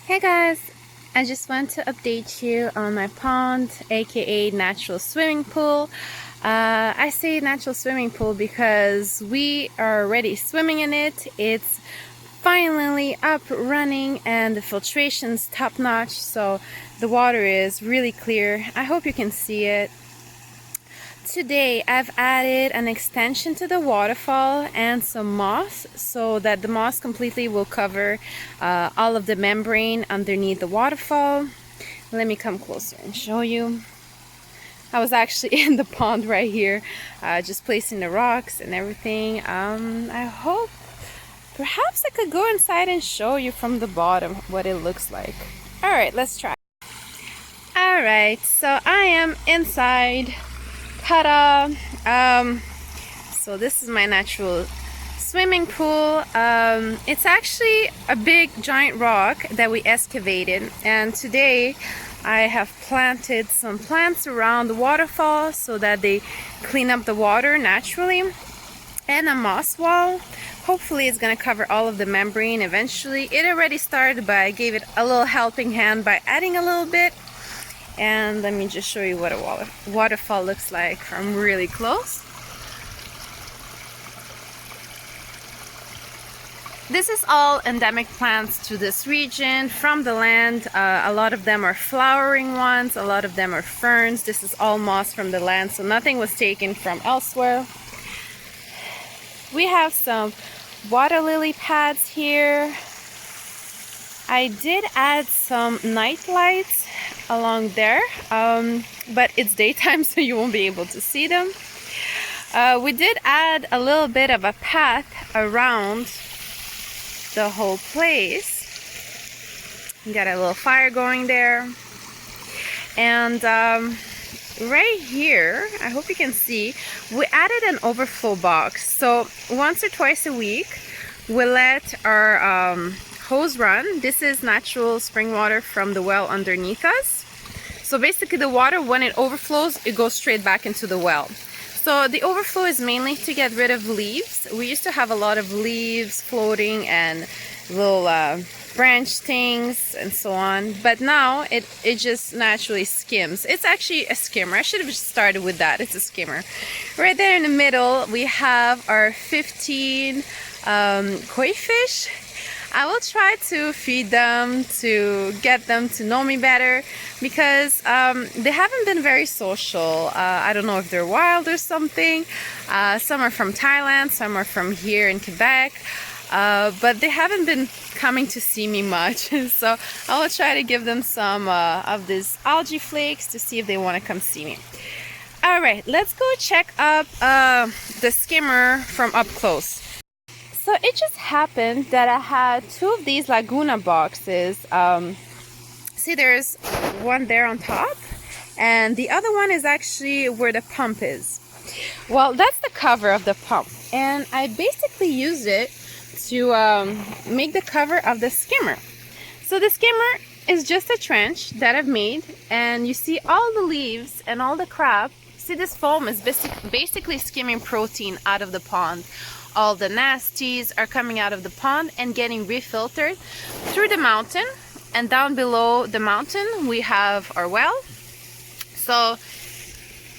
Hey guys, I just want to update you on my pond, aka natural swimming pool. I say natural swimming pool because we are already swimming in it. It's finally up running and the filtration's top notch, so the water is really clear. I hope you can see it. Today I've added an extension to the waterfall and some moss so that the moss completely will cover all of the membrane underneath the waterfall. Let me come closer and show you. I was actually in the pond right here, just placing the rocks and everything. I hope perhaps I could go inside and show you from the bottom what it looks like. Alright, let's try. Alright, so I am inside. Ta-da! So this is my natural swimming pool. It's actually a big giant rock that we excavated, and today I have planted some plants around the waterfall so that they clean up the water naturally, and a moss wall. Hopefully it's gonna cover all of the membrane eventually. It already started, but I gave it a little helping hand by adding a little bit. And let me just show you what a waterfall looks like from really close. This is all endemic plants to this region from the land. A lot of them are flowering ones, a lot of them are ferns. This is all moss from the land, so nothing was taken from elsewhere. We have some water lily pads here. I did add some night lights along there, but it's daytime, so you won't be able to see them. We did add a little bit of a path around the whole place. Got a little fire going there. And right here, I hope you can see, we added an overflow box. So once or twice a week, we let our hose run. This is natural spring water from the well underneath us. So basically the water, when it overflows, it goes straight back into the well. So the overflow is mainly to get rid of leaves. We used to have a lot of leaves floating and little branch things and so on, but now it just naturally skims. It's actually a skimmer. I should have just started with that. It's a skimmer. Right there in the middle we have our 15 koi fish. I will try to feed them to get them to know me better because they haven't been very social. I don't know if they're wild or something. Some are from Thailand, some are from here in Quebec, but they haven't been coming to see me much. So I will try to give them some of these algae flakes to see if they want to come see me. Alright, let's go check up the skimmer from up close. So it just happened that I had two of these Laguna boxes. See, there's one there on top, and the other one is actually where the pump is. Well, that's the cover of the pump, and I basically use it to make the cover of the skimmer. So the skimmer is just a trench that I've made, and you see all the leaves and all the crap. See, this foam is basically skimming protein out of the pond. All the nasties are coming out of the pond and getting refiltered through the mountain, and down below the mountain we have our well. So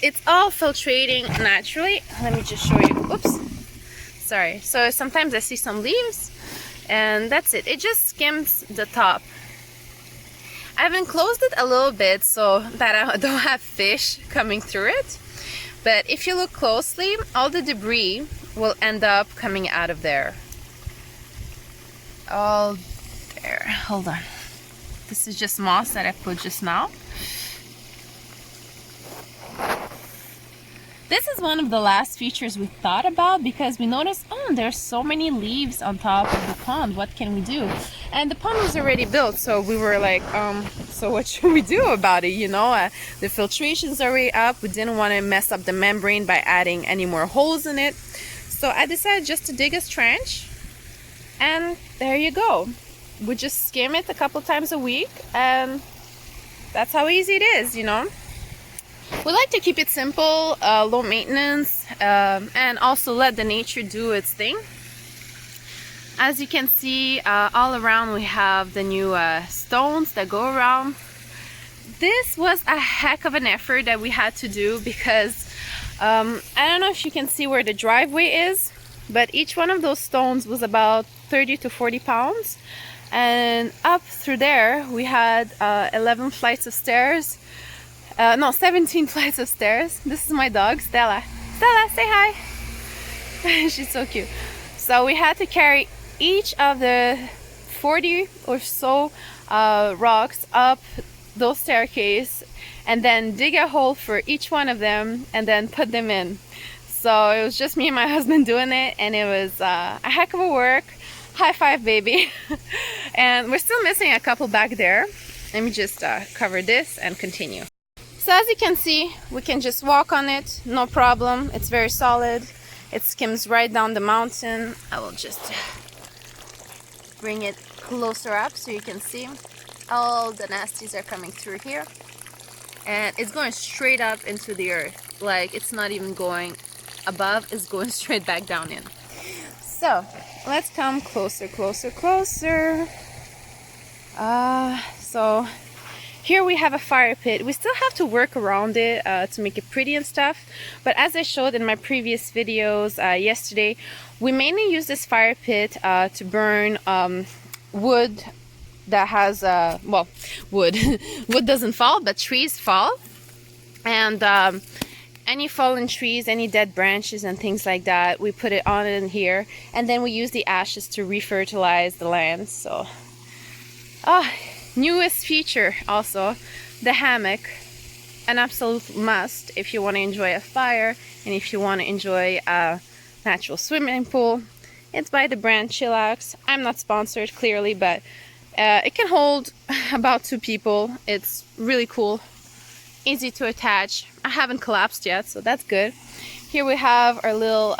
it's all filtrating naturally. Let me just show you. Oops, sorry. So sometimes I see some leaves, and that's it. It just skims the top. I've enclosed it a little bit so that I don't have fish coming through it, but if you look closely, all the debris will end up coming out of there. All there. Hold on. This is just moss that I put just now. This is one of the last features we thought about because we noticed, oh, there's so many leaves on top of the pond. What can we do? And the pond was already built, so we were like, so what should we do about it? You know, the filtration's already up. We didn't want to mess up the membrane by adding any more holes in it. So I decided just to dig a trench, and there you go. We just skim it a couple times a week, and that's how easy it is, you know. We like to keep it simple, low maintenance, and also let the nature do its thing. As you can see, all around we have the new stones that go around. This was a heck of an effort that we had to do because I don't know if you can see where the driveway is, but each one of those stones was about 30 to 40 pounds. And up through there we had 11 flights of stairs. No, 17 flights of stairs. This is my dog, Stella. Stella, say hi. She's so cute. So we had to carry each of the 40 or so rocks up those staircases and then dig a hole for each one of them and then put them in. So it was just me and my husband doing it, and it was a heck of a work. High five, baby. And we're still missing a couple back there. Let me just cover this and continue. So as you can see, we can just walk on it, no problem. It's very solid. It skims right down the mountain. I will just bring it closer up so you can see. All the nasties are coming through here. And it's going straight up into the earth. Like, it's not even going above, it's going straight back down in. So, let's come closer, closer, closer. So here we have a fire pit. We still have to work around it to make it pretty and stuff. But as I showed in my previous videos yesterday, we mainly use this fire pit to burn wood that has, well, wood. Wood doesn't fall, but trees fall. And any fallen trees, any dead branches and things like that, we put it on in here. And then we use the ashes to refertilize the land. So, newest feature also, the hammock. An absolute must if you want to enjoy a fire and if you want to enjoy a natural swimming pool. It's by the brand Chillax. I'm not sponsored, clearly, but it can hold about 2 people. It's really cool, easy to attach. I haven't collapsed yet, so that's good. Here we have our little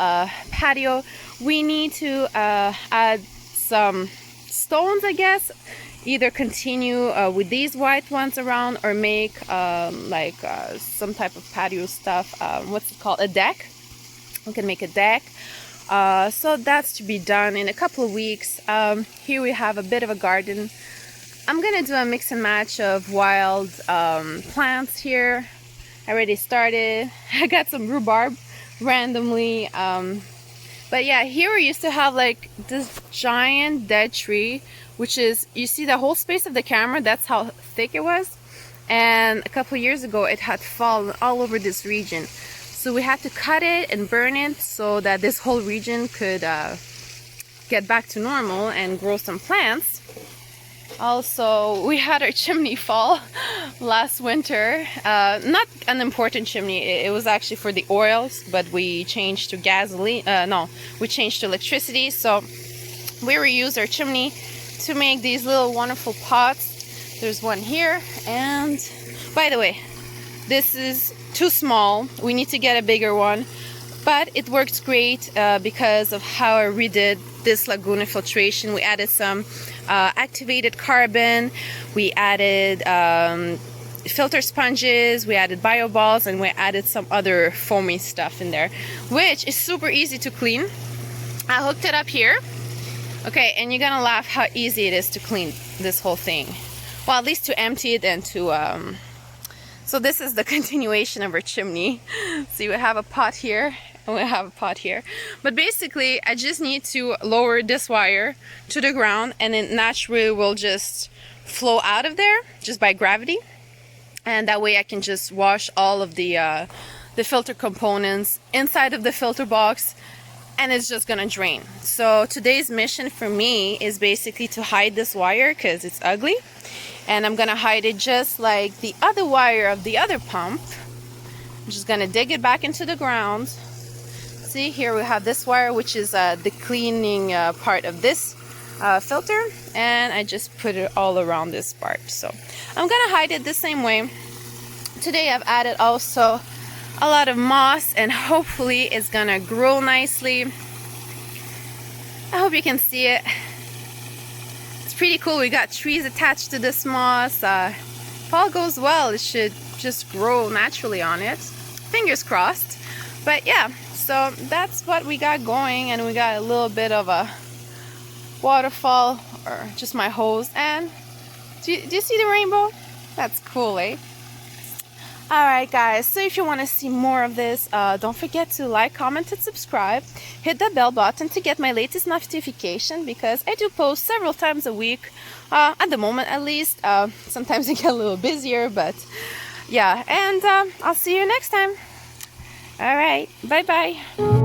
patio. We need to add some stones, I guess. Either continue with these white ones around or make some type of patio stuff. What's it called? A deck. We can make a deck. So that's to be done in a couple of weeks. Here we have a bit of a garden. I'm gonna do a mix and match of wild plants here. I already started. I got some rhubarb randomly. But yeah, here we used to have like this giant dead tree, which is, you see the whole space of the camera, that's how thick it was. And a couple years ago it had fallen all over this region. So we had to cut it and burn it so that this whole region could get back to normal and grow some plants. Also, we had our chimney fall last winter. Not an important chimney, it was actually for the oils, but we changed to gasoline. We changed to electricity. So we reused our chimney to make these little wonderful pots. There's one here, and by the way, this is too small. We need to get a bigger one, but it works great because of how I redid this lagoon filtration. We added some activated carbon, we added filter sponges, we added bio balls, and we added some other foamy stuff in there, which is super easy to clean. I hooked it up here. Okay, and you're gonna laugh how easy it is to clean this whole thing. Well, at least to empty it and to so this is the continuation of our chimney. So you have a pot here and we have a pot here. But basically, I just need to lower this wire to the ground, and it naturally will just flow out of there just by gravity. And that way I can just wash all of the filter components inside of the filter box, and it's just gonna drain. So today's mission for me is basically to hide this wire because it's ugly. And I'm gonna hide it just like the other wire of the other pump. I'm just gonna dig it back into the ground. See, here we have this wire, which is the cleaning part of this filter, and I just put it all around this part. So I'm gonna hide it the same way. Today I've added also a lot of moss, and hopefully it's gonna grow nicely. I hope you can see it. It's pretty cool. We got trees attached to this moss. If all goes well, it should just grow naturally on it. Fingers crossed. But yeah, so that's what we got going, and we got a little bit of a waterfall or just my hose. And do you see the rainbow? That's cool, eh? Alright guys, so if you want to see more of this, don't forget to like, comment, and subscribe. Hit the bell button to get my latest notification, because I do post several times a week, at the moment at least. Sometimes I get a little busier, but yeah, and I'll see you next time. Alright, bye bye.